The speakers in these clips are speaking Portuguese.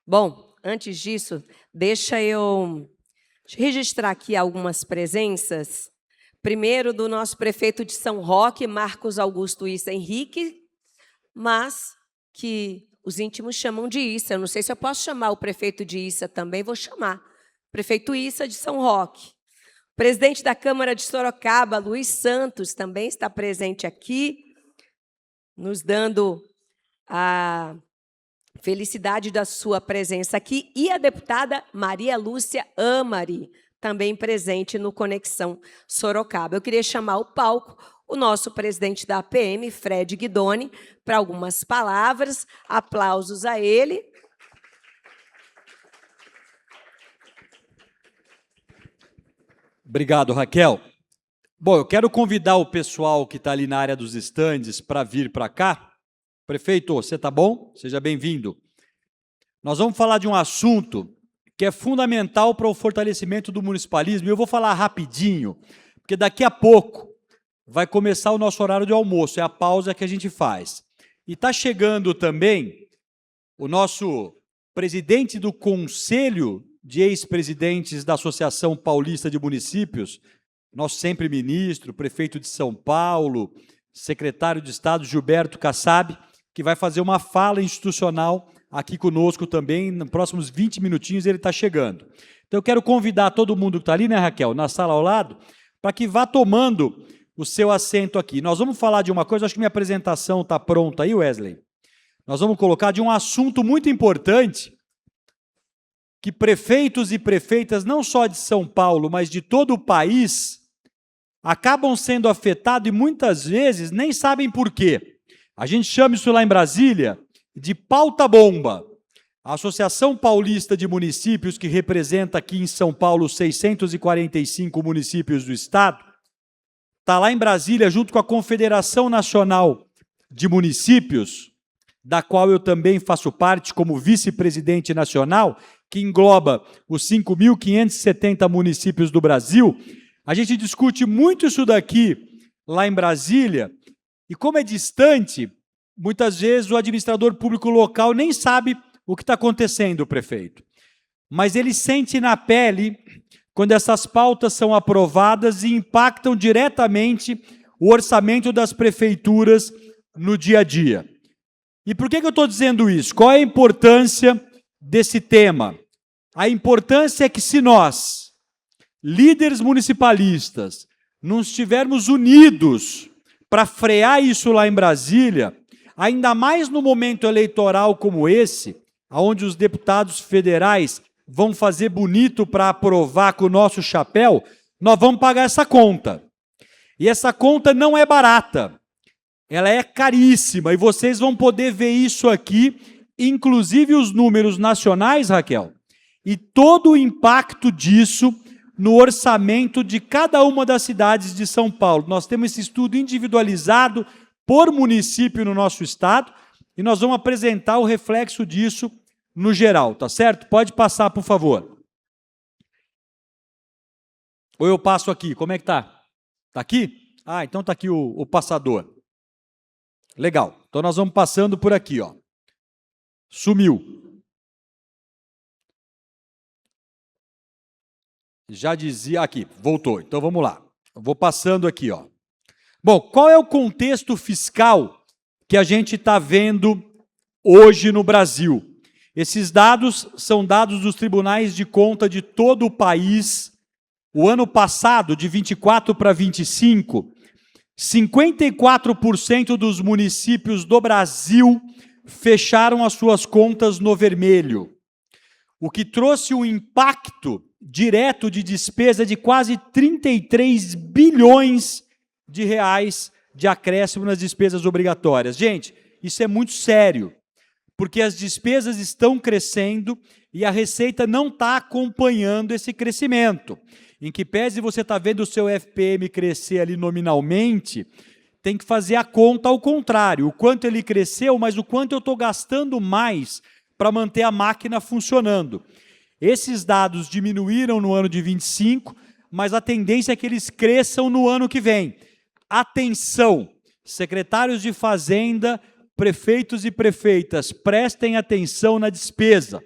Bom, antes disso, deixa eu registrar aqui algumas presenças. Primeiro, do nosso prefeito de São Roque, Marcos Augusto Issa Henrique, mas que os íntimos chamam de Issa. Eu não sei se eu posso chamar o prefeito de Issa também, vou chamar. Prefeito Issa de São Roque. O presidente da Câmara de Sorocaba, Luiz Santos, também está presente aqui, nos dando a felicidade da sua presença aqui, e a deputada Maria Lúcia Amari, também presente no Conexão Sorocaba. Eu queria chamar ao palco o nosso presidente da APM, Fred Guidoni, para algumas palavras, aplausos a ele. Obrigado, Raquel. Bom, eu quero convidar o pessoal que está ali na área dos estandes para vir para cá. Prefeito, você está bom? Seja bem-vindo. Nós vamos falar de um assunto que é fundamental para o fortalecimento do municipalismo, e eu vou falar rapidinho, porque daqui a pouco vai começar o nosso horário de almoço, é a pausa que a gente faz. E está chegando também o nosso presidente do Conselho de Ex-Presidentes da Associação Paulista de Municípios, nosso sempre ministro, prefeito de São Paulo, secretário de Estado Gilberto Kassab, que vai fazer uma fala institucional aqui conosco também, nos próximos 20 minutinhos ele está chegando. Então eu quero convidar todo mundo que está ali, né, Raquel, na sala ao lado, para que vá tomando o seu assento aqui. Nós vamos falar de uma coisa, acho que minha apresentação está pronta aí, Wesley. Nós vamos colocar de um assunto muito importante, que prefeitos e prefeitas, não só de São Paulo, mas de todo o país, acabam sendo afetados e muitas vezes nem sabem por quê. A gente chama isso lá em Brasília de pauta-bomba. A Associação Paulista de Municípios, que representa aqui em São Paulo 645 municípios do estado, está lá em Brasília junto com a Confederação Nacional de Municípios, da qual eu também faço parte como vice-presidente nacional, que engloba os 5.570 municípios do Brasil. A gente discute muito isso daqui lá em Brasília, e como é distante, muitas vezes o administrador público local nem sabe o que está acontecendo, prefeito. Mas ele sente na pele quando essas pautas são aprovadas e impactam diretamente o orçamento das prefeituras no dia a dia. E por que eu estou dizendo isso? Qual é a importância desse tema? A importância é que se nós, líderes municipalistas, não estivermos unidos para frear isso lá em Brasília, ainda mais no momento eleitoral como esse, onde os deputados federais vão fazer bonito para aprovar com o nosso chapéu, nós vamos pagar essa conta. E essa conta não é barata, ela é caríssima, e vocês vão poder ver isso aqui, inclusive os números nacionais, Raquel, e todo o impacto disso no orçamento de cada uma das cidades de São Paulo. Nós temos esse estudo individualizado por município no nosso estado, e nós vamos apresentar o reflexo disso no geral, tá certo? Pode passar, por favor. Ou eu passo aqui, como é que tá? Tá aqui? Ah, então tá aqui o passador. Legal, então nós vamos passando por aqui, ó. Sumiu. Já dizia, aqui, voltou, então vamos lá. Eu vou passando aqui, ó. Bom, qual é o contexto fiscal que a gente está vendo hoje no Brasil? Esses dados são dados dos tribunais de conta de todo o país. O ano passado, de 24 para 25, 54% dos municípios do Brasil fecharam as suas contas no vermelho, o que trouxe um impacto direto de despesa de quase 33 bilhões de reais de acréscimo nas despesas obrigatórias. Gente, isso é muito sério, porque as despesas estão crescendo e a Receita não está acompanhando esse crescimento. Em que pese você está vendo o seu FPM crescer ali nominalmente, tem que fazer a conta ao contrário, o quanto ele cresceu, mas o quanto eu estou gastando mais para manter a máquina funcionando. Esses dados diminuíram no ano de 25, mas a tendência é que eles cresçam no ano que vem. Atenção, secretários de Fazenda, prefeitos e prefeitas, prestem atenção na despesa.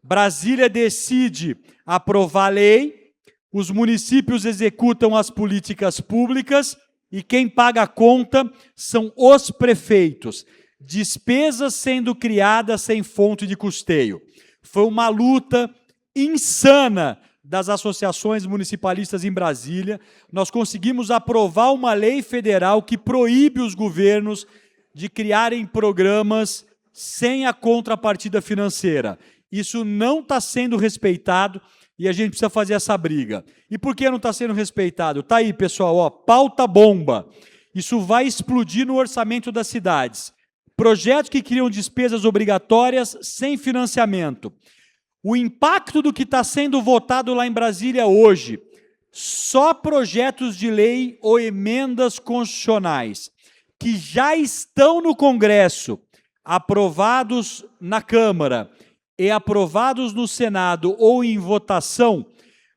Brasília decide aprovar a lei, os municípios executam as políticas públicas e quem paga a conta são os prefeitos. Despesas sendo criadas sem fonte de custeio. Foi uma luta insana das associações municipalistas em Brasília. Nós conseguimos aprovar uma lei federal que proíbe os governos de criarem programas sem a contrapartida financeira. Isso não está sendo respeitado e a gente precisa fazer essa briga. E por que não está sendo respeitado? Está aí, pessoal, ó, pauta bomba. Isso vai explodir no orçamento das cidades. Projetos que criam despesas obrigatórias sem financiamento. O impacto do que está sendo votado lá em Brasília hoje, só projetos de lei ou emendas constitucionais que já estão no Congresso, aprovados na Câmara e aprovados no Senado ou em votação,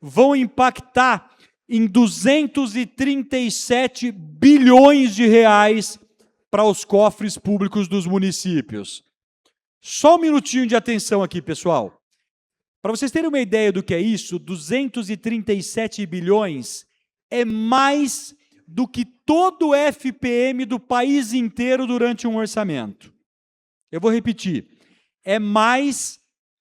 vão impactar em 237 bilhões de reais para os cofres públicos dos municípios. Só um minutinho de atenção aqui, pessoal. Para vocês terem uma ideia do que é isso, 237 bilhões é mais do que todo o FPM do país inteiro durante um orçamento. Eu vou repetir. É mais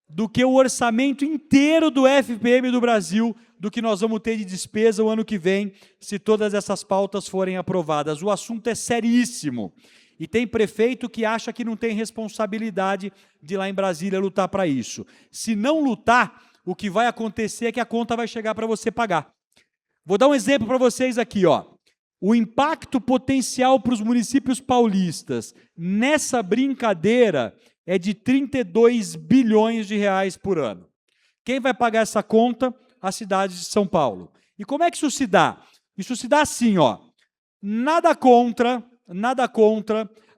do que o orçamento inteiro do FPM do Brasil, do que nós vamos ter de despesa o ano que vem, se todas essas pautas forem aprovadas. O assunto é seríssimo. E tem prefeito que acha que não tem responsabilidade de lá em Brasília lutar para isso. Se não lutar, o que vai acontecer é que a conta vai chegar para você pagar. Vou dar um exemplo para vocês aqui, ó. O impacto potencial para os municípios paulistas nessa brincadeira é de 32 bilhões de reais por ano. Quem vai pagar essa conta? A cidade de São Paulo. E como é que isso se dá? Isso se dá assim, ó. Nada contra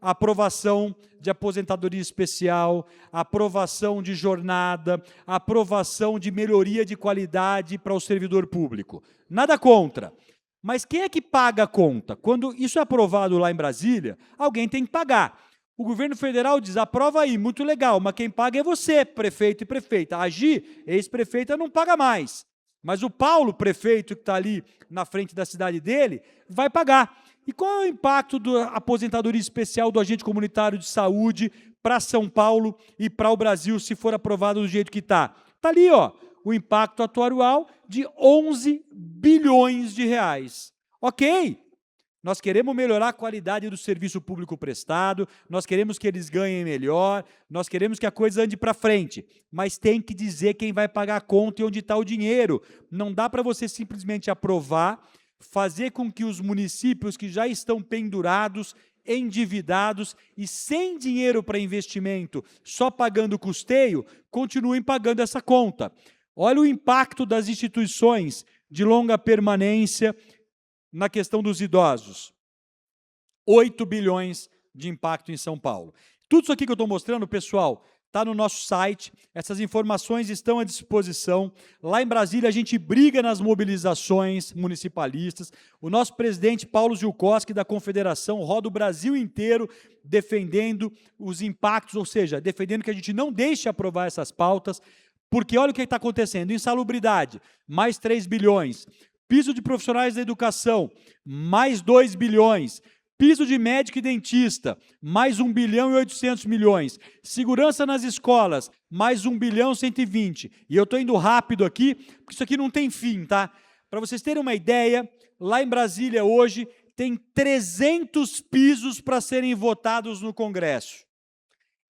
a aprovação de aposentadoria especial, a aprovação de jornada, a aprovação de melhoria de qualidade para o servidor público. Nada contra. Mas quem é que paga a conta? Quando isso é aprovado lá em Brasília, alguém tem que pagar. O governo federal diz, aprova aí, muito legal, mas quem paga é você, prefeito e prefeita. A Gi, ex-prefeita, não paga mais. Mas o Paulo, prefeito que está ali na frente da cidade dele, vai pagar. E qual é o impacto da aposentadoria especial do agente comunitário de saúde para São Paulo e para o Brasil, se for aprovado do jeito que está? Está ali, ó, o impacto atuarial de 11 bilhões de reais. Ok, nós queremos melhorar a qualidade do serviço público prestado, nós queremos que eles ganhem melhor, nós queremos que a coisa ande para frente, mas tem que dizer quem vai pagar a conta e onde está o dinheiro. Não dá para você simplesmente aprovar, fazer com que os municípios que já estão pendurados, endividados e sem dinheiro para investimento, só pagando custeio, continuem pagando essa conta. Olha o impacto das instituições de longa permanência na questão dos idosos. 8 bilhões de impacto em São Paulo. Tudo isso aqui que eu estou mostrando, pessoal, está no nosso site, essas informações estão à disposição. Lá em Brasília a gente briga nas mobilizações municipalistas. O nosso presidente Paulo Zielkowski da Confederação roda o Brasil inteiro defendendo os impactos, ou seja, defendendo que a gente não deixe aprovar essas pautas, porque olha o que está acontecendo. Insalubridade, mais 3 bilhões. Piso de profissionais da educação, mais 2 bilhões. Piso de médico e dentista, mais 1 bilhão e 800 milhões. Segurança nas escolas, mais 1 bilhão e 120. E eu estou indo rápido aqui, porque isso aqui não tem fim, tá? Para vocês terem uma ideia, lá em Brasília hoje tem 300 pisos para serem votados no Congresso.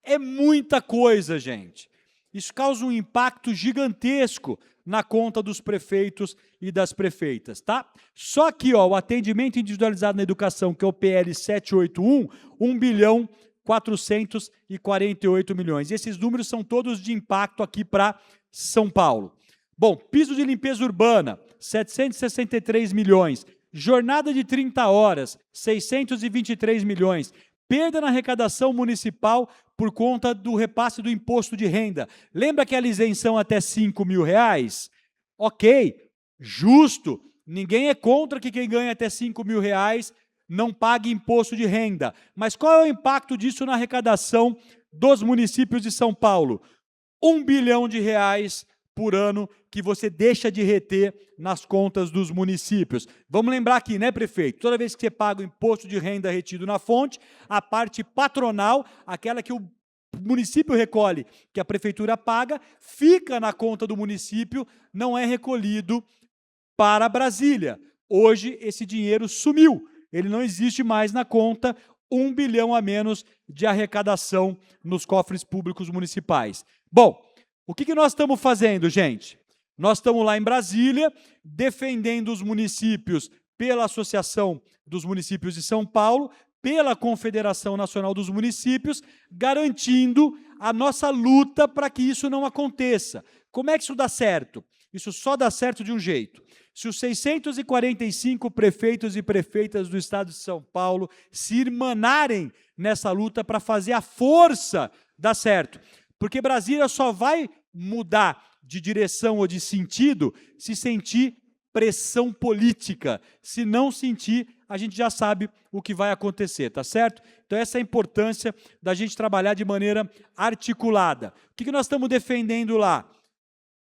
É muita coisa, gente. Isso causa um impacto gigantesco na conta dos prefeitos e das prefeitas, tá? Só aqui, ó, o atendimento individualizado na educação, que é o PL 781, 1 bilhão 448 milhões. E esses números são todos de impacto aqui para São Paulo. Bom, piso de limpeza urbana, 763 milhões. Jornada de 30 horas, 623 milhões. Perda na arrecadação municipal por conta do repasse do imposto de renda. Lembra aquela isenção até 5 mil reais? Ok, justo. Ninguém é contra que quem ganha até 5 mil reais não pague imposto de renda. Mas qual é o impacto disso na arrecadação dos municípios de São Paulo? R$ 1 bilhão por ano que você deixa de reter nas contas dos municípios. Vamos lembrar aqui, né, prefeito? Toda vez que você paga o imposto de renda retido na fonte, a parte patronal, aquela que o município recolhe, que a prefeitura paga, fica na conta do município, não é recolhido para Brasília. Hoje, esse dinheiro sumiu. Ele não existe mais na conta, 1 bilhão a menos de arrecadação nos cofres públicos municipais. Bom, o que nós estamos fazendo, gente? Nós estamos lá em Brasília, defendendo os municípios pela Associação dos Municípios de São Paulo, pela Confederação Nacional dos Municípios, garantindo a nossa luta para que isso não aconteça. Como é que isso dá certo? Isso só dá certo de um jeito. Se os 645 prefeitos e prefeitas do Estado de São Paulo se irmanarem nessa luta para fazer a força dar certo. Porque Brasília só vai mudar de direção ou de sentido se sentir pressão política. Se não sentir, a gente já sabe o que vai acontecer, tá certo? Então essa é a importância da gente trabalhar de maneira articulada. O que nós estamos defendendo lá?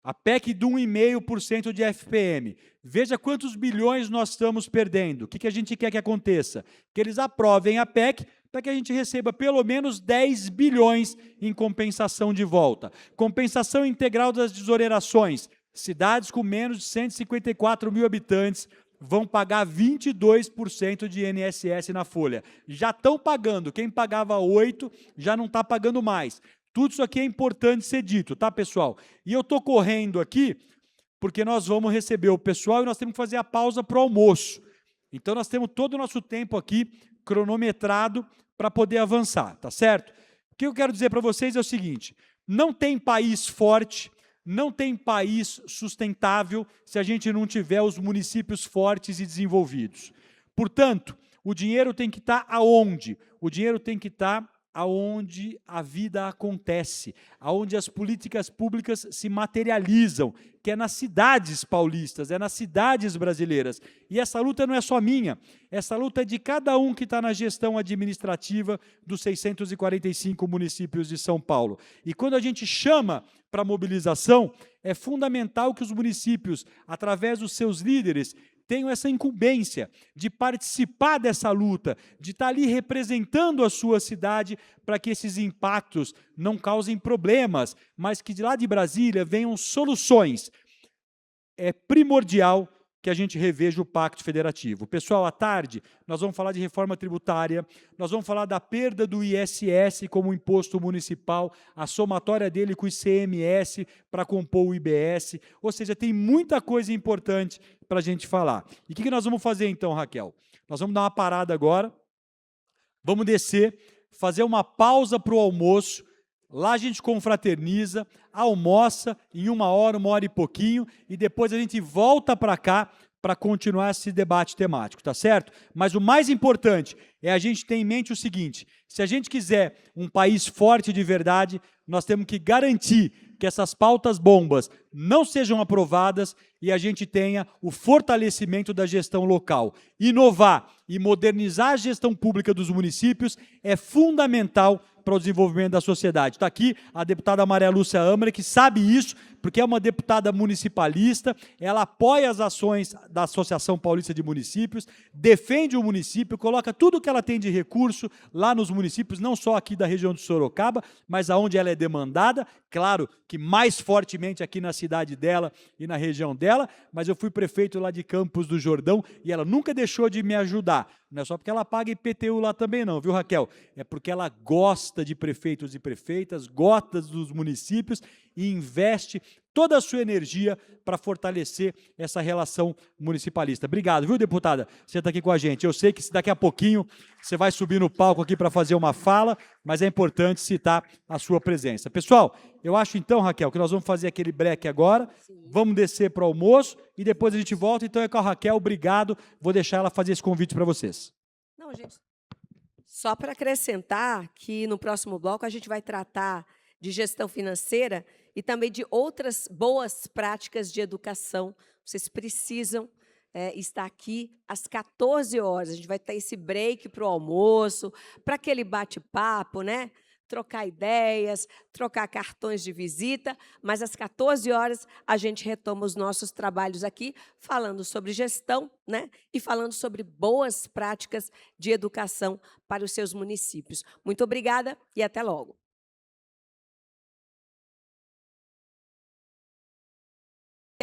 A PEC de 1,5% de FPM. Veja quantos bilhões nós estamos perdendo. O que a gente quer que aconteça? Que eles aprovem a PEC para que a gente receba pelo menos 10 bilhões em compensação de volta. Compensação integral das desonerações. Cidades com menos de 154 mil habitantes vão pagar 22% de INSS na folha. Já estão pagando. Quem pagava 8% já não está pagando mais. Tudo isso aqui é importante ser dito, tá, pessoal? E eu estou correndo aqui porque nós vamos receber o pessoal e nós temos que fazer a pausa para o almoço. Então, nós temos todo o nosso tempo aqui cronometrado para poder avançar, tá certo? O que eu quero dizer para vocês é o seguinte, não tem país forte, não tem país sustentável se a gente não tiver os municípios fortes e desenvolvidos. Portanto, o dinheiro tem que estar aonde? O dinheiro tem que estar aonde a vida acontece, aonde as políticas públicas se materializam, que é nas cidades paulistas, é nas cidades brasileiras. E essa luta não é só minha, essa luta é de cada um que está na gestão administrativa dos 645 municípios de São Paulo. E quando a gente chama para mobilização, é fundamental que os municípios, através dos seus líderes, tenham essa incumbência de participar dessa luta, de estar ali representando a sua cidade para que esses impactos não causem problemas, mas que de lá de Brasília venham soluções. É primordial que a gente reveja o Pacto Federativo. Pessoal, à tarde, nós vamos falar de reforma tributária, nós vamos falar da perda do ISS como imposto municipal, a somatória dele com o ICMS para compor o IBS, ou seja, tem muita coisa importante para a gente falar. E o que nós vamos fazer então, Raquel? Nós vamos dar uma parada agora, vamos descer, fazer uma pausa para o almoço, lá a gente confraterniza, almoça em 1 hora e pouquinho, e depois a gente volta para cá para continuar esse debate temático, tá certo? Mas o mais importante é a gente ter em mente o seguinte, se a gente quiser um país forte de verdade, nós temos que garantir que essas pautas bombas não sejam aprovadas e a gente tenha o fortalecimento da gestão local. Inovar e modernizar a gestão pública dos municípios é fundamental para o desenvolvimento da sociedade. Está aqui a deputada Maria Lúcia Amra, que sabe isso, porque é uma deputada municipalista, ela apoia as ações da Associação Paulista de Municípios, defende o município, coloca tudo que ela tem de recurso lá nos municípios, não só aqui da região de Sorocaba, mas aonde ela é demandada, claro que mais fortemente aqui na cidade dela e na região dela, mas eu fui prefeito lá de Campos do Jordão e ela nunca deixou de me ajudar. Não é só porque ela paga IPTU lá também não, viu, Raquel? É porque ela gosta de prefeitos e prefeitas, gosta dos municípios e investe toda a sua energia para fortalecer essa relação municipalista. Obrigado, viu, deputada? Você está aqui com a gente. Eu sei que daqui a pouquinho você vai subir no palco aqui para fazer uma fala, mas é importante citar a sua presença. Pessoal, eu acho então, Raquel, que nós vamos fazer aquele break agora, vamos descer para o almoço e depois a gente volta. Então é com a Raquel, obrigado. Vou deixar ela fazer esse convite para vocês. Não, gente, só para acrescentar que no próximo bloco a gente vai tratar de gestão financeira e também de outras boas práticas de educação. Vocês precisam estar aqui às 14 horas. A gente vai ter esse break para o almoço, para aquele bate-papo, né? trocar ideias, trocar cartões de visita, mas às 14 horas a gente retoma os nossos trabalhos aqui, falando sobre gestão, né? E falando sobre boas práticas de educação para os seus municípios. Muito obrigada e até logo.